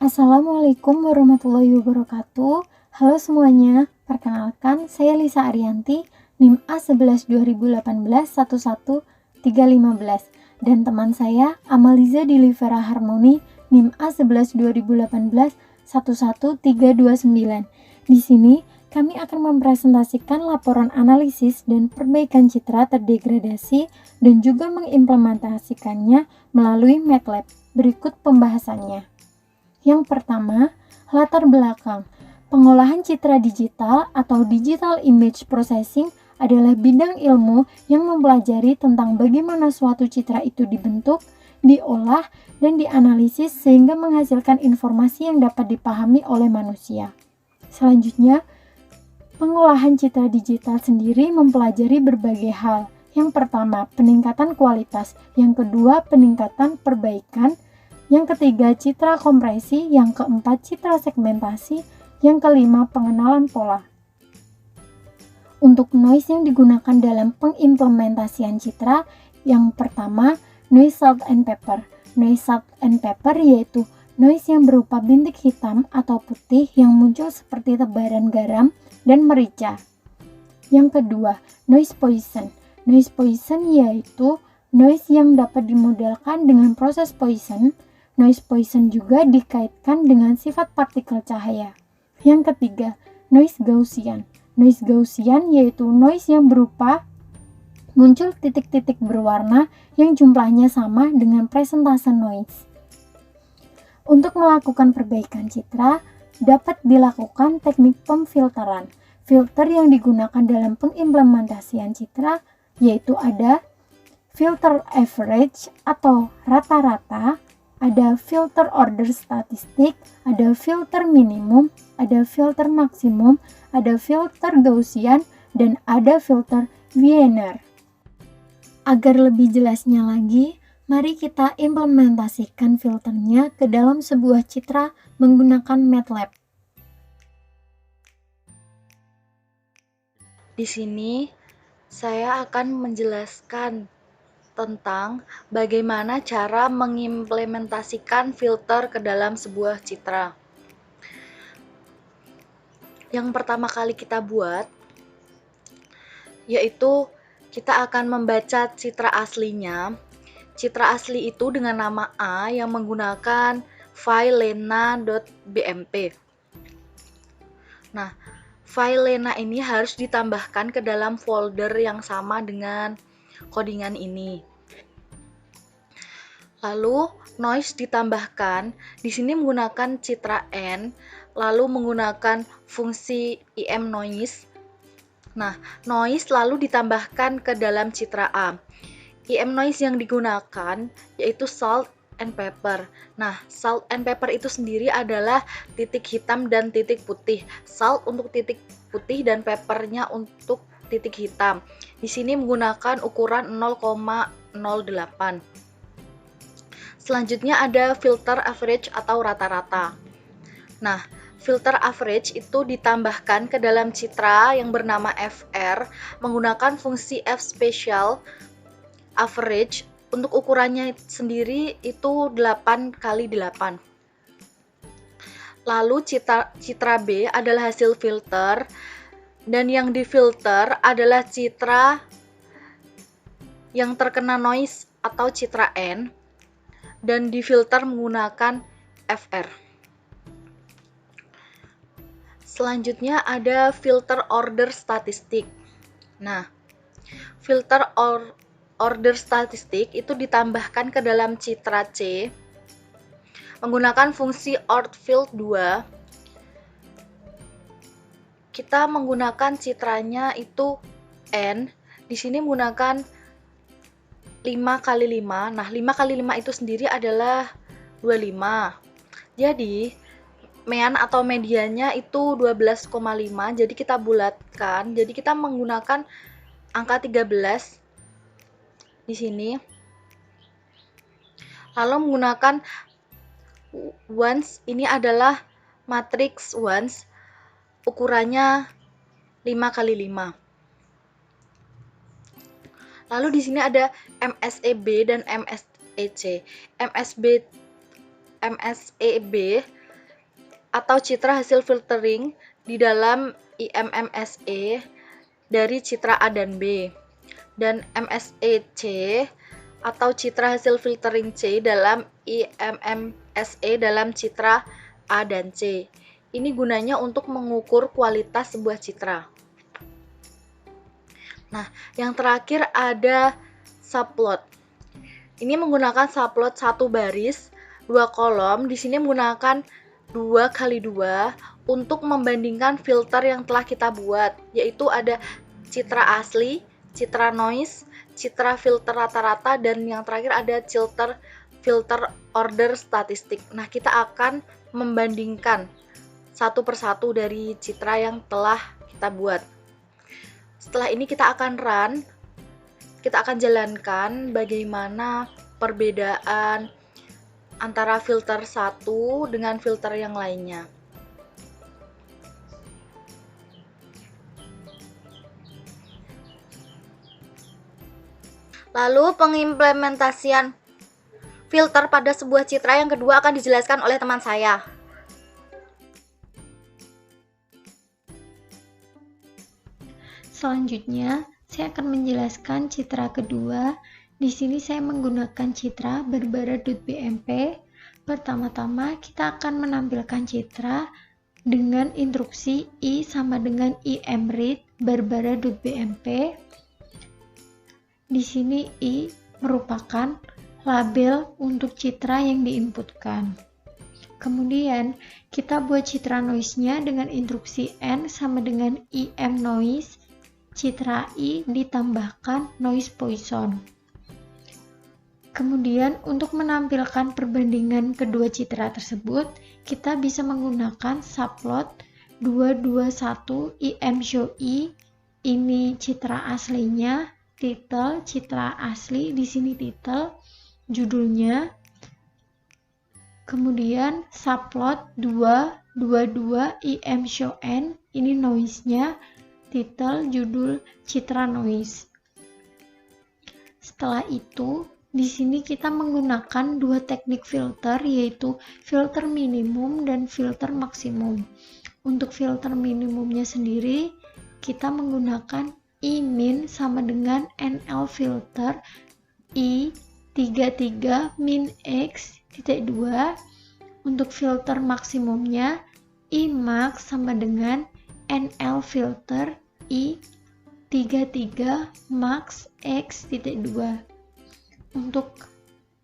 Assalamualaikum warahmatullahi wabarakatuh. Halo semuanya, perkenalkan saya Lisa Arianti, NIM A11 2018 11315, dan teman saya Amaliza Dilivera Harmoni, NIM A11 2018 11329. Di sini kami akan mempresentasikan laporan analisis dan perbaikan citra terdegradasi dan juga mengimplementasikannya melalui MATLAB. Berikut pembahasannya. Yang pertama, latar belakang. Pengolahan citra digital atau digital image processing adalah bidang ilmu yang mempelajari tentang bagaimana suatu citra itu dibentuk, diolah, dan dianalisis sehingga menghasilkan informasi yang dapat dipahami oleh manusia. Selanjutnya, pengolahan citra digital sendiri mempelajari berbagai hal. Yang pertama, peningkatan kualitas. Yang kedua, peningkatan perbaikan. Yang ketiga, citra kompresi. Yang keempat, citra segmentasi. Yang kelima, pengenalan pola. Untuk noise yang digunakan dalam pengimplementasian citra, yang pertama, noise salt and pepper. Noise salt and pepper yaitu noise yang berupa bintik hitam atau putih yang muncul seperti tebaran garam dan merica. Yang kedua, noise poison. Noise poison yaitu noise yang dapat dimodelkan dengan proses Poisson. Noise Poisson juga dikaitkan dengan sifat partikel cahaya. Yang ketiga, noise Gaussian. Noise Gaussian yaitu noise yang berupa muncul titik-titik berwarna yang jumlahnya sama dengan presentase noise. Untuk melakukan perbaikan citra, dapat dilakukan teknik pemfilteran. Filter yang digunakan dalam pengimplementasian citra yaitu ada filter average atau rata-rata, ada filter order statistik, ada filter minimum, ada filter maksimum, ada filter Gaussian, dan ada filter Wiener. Agar lebih jelasnya lagi, mari kita implementasikan filternya ke dalam sebuah citra menggunakan MATLAB. Di sini saya akan menjelaskan tentang bagaimana cara mengimplementasikan filter ke dalam sebuah citra. Yang pertama kali kita buat yaitu kita akan membaca citra aslinya. Citra asli itu dengan nama A yang menggunakan file lena.bmp. Nah, file lena ini harus ditambahkan ke dalam folder yang sama dengan codingan ini. Lalu noise ditambahkan, di sini menggunakan citra N, lalu menggunakan fungsi im noise. Nah, noise lalu ditambahkan ke dalam citra A. Im noise yang digunakan yaitu salt and pepper. Nah, salt and pepper itu sendiri adalah titik hitam dan titik putih. Salt untuk titik putih dan peppernya untuk titik hitam. Di sini menggunakan ukuran 0,08. Selanjutnya ada filter average atau rata-rata. Nah, filter average itu ditambahkan ke dalam citra yang bernama FR menggunakan fungsi F special average. Untuk ukurannya sendiri itu 8x8. Lalu citra B adalah hasil filter, dan yang difilter adalah citra yang terkena noise atau citra N, dan difilter menggunakan FR. Selanjutnya ada filter order statistik. Nah, filter order statistik itu ditambahkan ke dalam citra C menggunakan fungsi ortfield 2. Kita menggunakan citranya itu N. Di sini menggunakan 5x5. Nah, 5x5 itu sendiri adalah 25. Jadi, mean atau medianya itu 12,5. Jadi kita bulatkan. Jadi kita menggunakan angka 13 di sini. Lalu menggunakan ones, ini adalah matriks ones, ukurannya 5x5. Lalu di sini ada MSEB dan MSEC. MSEB atau citra hasil filtering di dalam IMMSE dari citra A dan B, dan MSEC atau citra hasil filtering C dalam IMMSE dalam citra A dan C. Ini gunanya untuk mengukur kualitas sebuah citra. Nah, yang terakhir ada subplot. Ini menggunakan subplot 1 baris, 2 kolom. Di sini menggunakan 2 kali 2 untuk membandingkan filter yang telah kita buat, yaitu ada citra asli, citra noise, citra filter rata-rata, dan yang terakhir ada filter order statistik. Nah, kita akan membandingkan satu persatu dari citra yang telah kita buat. Setelah ini kita akan jalankan bagaimana perbedaan antara filter satu dengan filter yang lainnya. Lalu pengimplementasian filter pada sebuah citra yang kedua akan dijelaskan oleh teman saya. Selanjutnya, saya akan menjelaskan citra kedua. Di sini saya menggunakan citra barbara.bmp. Pertama-tama kita akan menampilkan citra dengan instruksi I sama dengan imread barbara.bmp. Di sini I merupakan label untuk citra yang diinputkan. Kemudian kita buat citra noise-nya dengan instruksi N sama dengan imNoise. Citra I ditambahkan noise Poisson. Kemudian untuk menampilkan perbandingan kedua citra tersebut, kita bisa menggunakan subplot 221 imShowI. Ini citra aslinya, title citra asli, di sini title, judulnya. Kemudian subplot 222 imShowN, ini noise-nya, title, judul, citra noise. Setelah itu, di sini kita menggunakan dua teknik filter, yaitu filter minimum dan filter maksimum. Untuk filter minimumnya sendiri, kita menggunakan I-min sama dengan NL filter I33 min X titik 2. Untuk filter maksimumnya, I-max sama dengan NL filter I33 max X.2. Untuk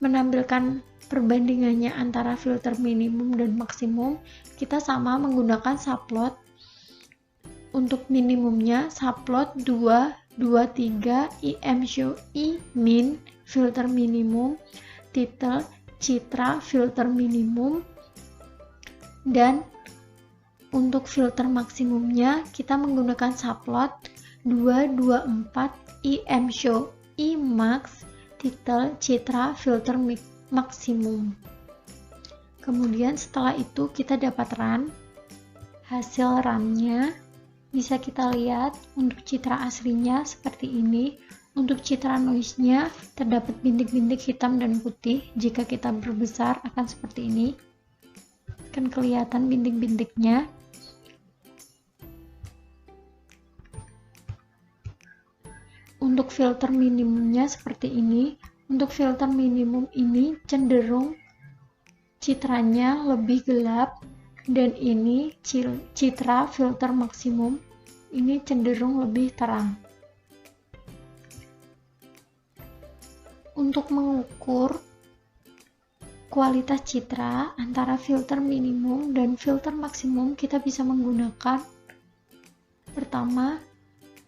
menampilkan perbandingannya antara filter minimum dan maksimum, kita sama menggunakan subplot. Untuk minimumnya subplot 223 imShow I-min filter minimum, title citra filter minimum, dan untuk filter maksimumnya kita menggunakan subplot 224 imShow I-max, title citra filter maksimum. Kemudian setelah itu kita dapat run. Hasil runnya bisa kita lihat untuk citra aslinya seperti ini. Untuk citra noise-nya terdapat bintik-bintik hitam dan putih. Jika kita berbesar akan seperti ini, kan kelihatan bintik-bintiknya. Untuk filter minimumnya seperti ini. Untuk filter minimum ini cenderung citranya lebih gelap, dan ini citra filter maksimum ini cenderung lebih terang. Untuk mengukur kualitas citra antara filter minimum dan filter maksimum, kita bisa menggunakan pertama,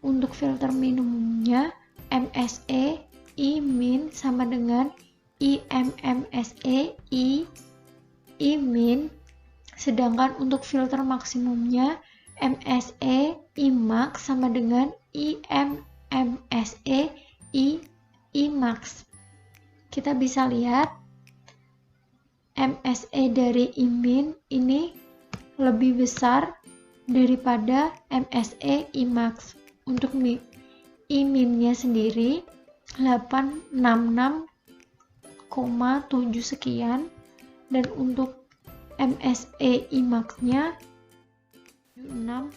untuk filter minimumnya MSE I-min sama dengan IMMSE I-min, sedangkan untuk filter maksimumnya MSE I-max sama dengan IMMSE I-max. Kita bisa lihat MSE dari I-min ini lebih besar daripada MSE I-max. Untuk I-min-nya sendiri 866,7 sekian, dan untuk MSE IMAX-nya 76.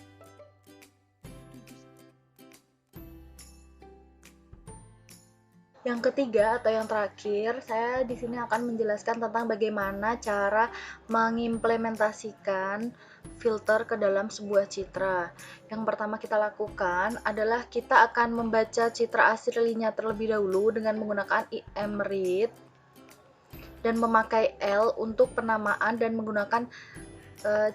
Yang ketiga atau yang terakhir, saya di sini akan menjelaskan tentang bagaimana cara mengimplementasikan filter ke dalam sebuah citra. Yang pertama kita lakukan adalah kita akan membaca citra aslinya terlebih dahulu dengan menggunakan IMRead dan memakai L untuk penamaan dan menggunakan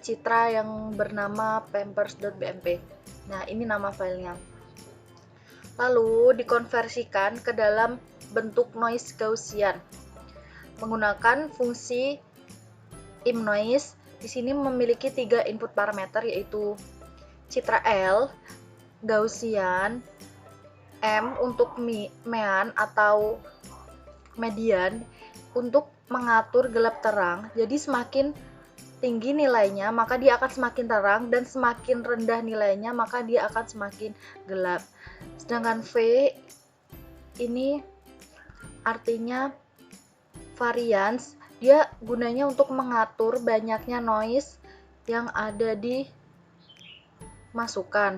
citra yang bernama pampers.bmp. Nah, ini nama filenya. Lalu dikonversikan ke dalam bentuk noise Gaussian menggunakan fungsi imNoise. Di sini memiliki 3 input parameter, yaitu citra L, Gaussian, M untuk mean atau median untuk mengatur gelap terang. Jadi semakin tinggi nilainya maka dia akan semakin terang, dan semakin rendah nilainya maka dia akan semakin gelap. Sedangkan V ini artinya variance, dia gunanya untuk mengatur banyaknya noise yang ada di masukan.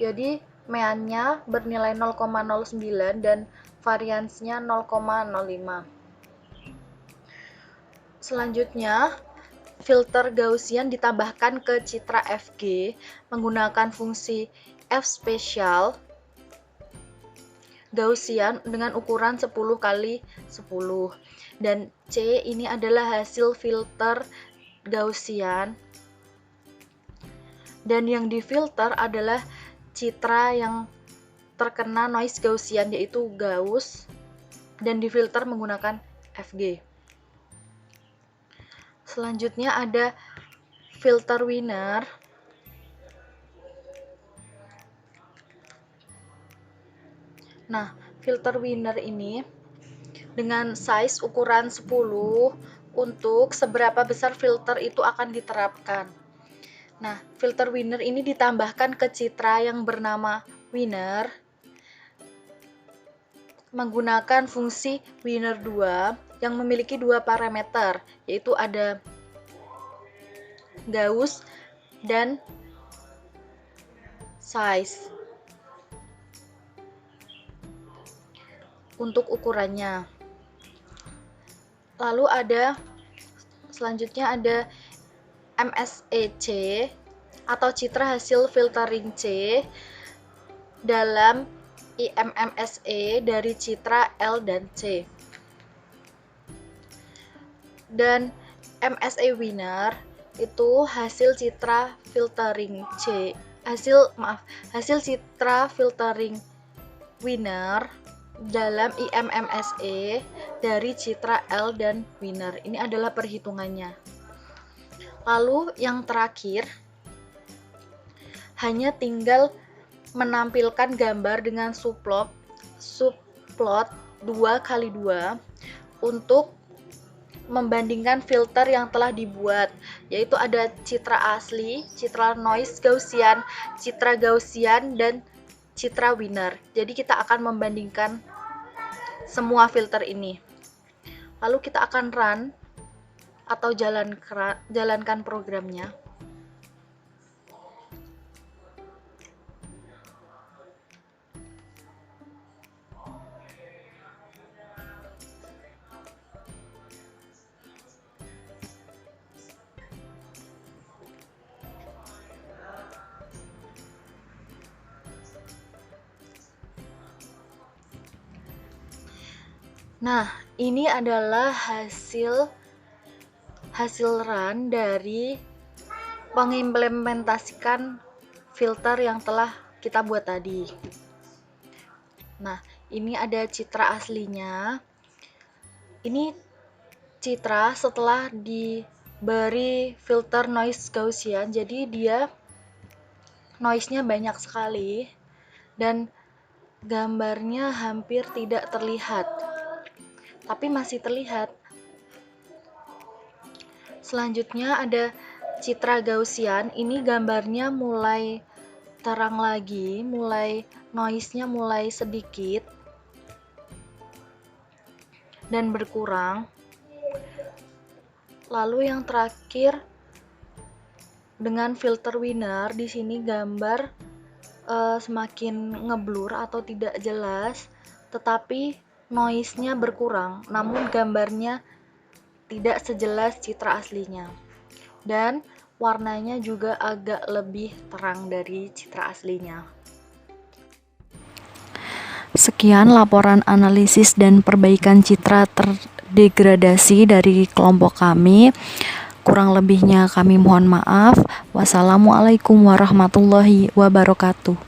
Jadi meannya bernilai 0,09 dan variance-nya 0,05. Selanjutnya, filter Gaussian ditambahkan ke citra FG menggunakan fungsi F spesial Gaussian dengan ukuran 10 kali 10, dan C ini adalah hasil filter Gaussian, dan yang difilter adalah citra yang terkena noise Gaussian yaitu Gauss, dan difilter menggunakan FG. Selanjutnya ada filter Wiener. Nah, filter Wiener ini dengan size ukuran 10 untuk seberapa besar filter itu akan diterapkan. Nah, filter Wiener ini ditambahkan ke citra yang bernama Wiener menggunakan fungsi Wiener 2 yang memiliki 2 parameter, yaitu ada Gauss dan size untuk ukurannya. Lalu selanjutnya ada MSEC atau citra hasil filtering C dalam IMMSE dari citra L dan C. Dan MSE Wiener itu hasil citra filtering C. Hasil citra filtering Wiener dalam IMMSE dari citra L dan Wiener. Ini adalah perhitungannya. Lalu yang terakhir, hanya tinggal menampilkan gambar dengan subplot 2x2 untuk membandingkan filter yang telah dibuat, yaitu ada citra asli, citra noise Gaussian, citra Gaussian, dan citra Wiener. Jadi kita akan membandingkan semua filter ini. Lalu kita akan run atau jalankan programnya. Nah, ini adalah hasil run dari mengimplementasikan filter yang telah kita buat tadi. Nah, ini ada citra aslinya. Ini citra setelah diberi filter noise Gaussian, jadi dia noise-nya banyak sekali dan gambarnya hampir tidak terlihat, tapi masih terlihat. Selanjutnya ada citra Gaussian. Ini gambarnya mulai terang lagi, noise-nya mulai sedikit dan berkurang. Lalu yang terakhir dengan filter winner, di sini gambar semakin ngeblur atau tidak jelas, tetapi noise-nya berkurang, namun gambarnya tidak sejelas citra aslinya. Dan warnanya juga agak lebih terang dari citra aslinya. Sekian laporan analisis dan perbaikan citra terdegradasi dari kelompok kami. Kurang lebihnya kami mohon maaf. Wassalamualaikum warahmatullahi wabarakatuh.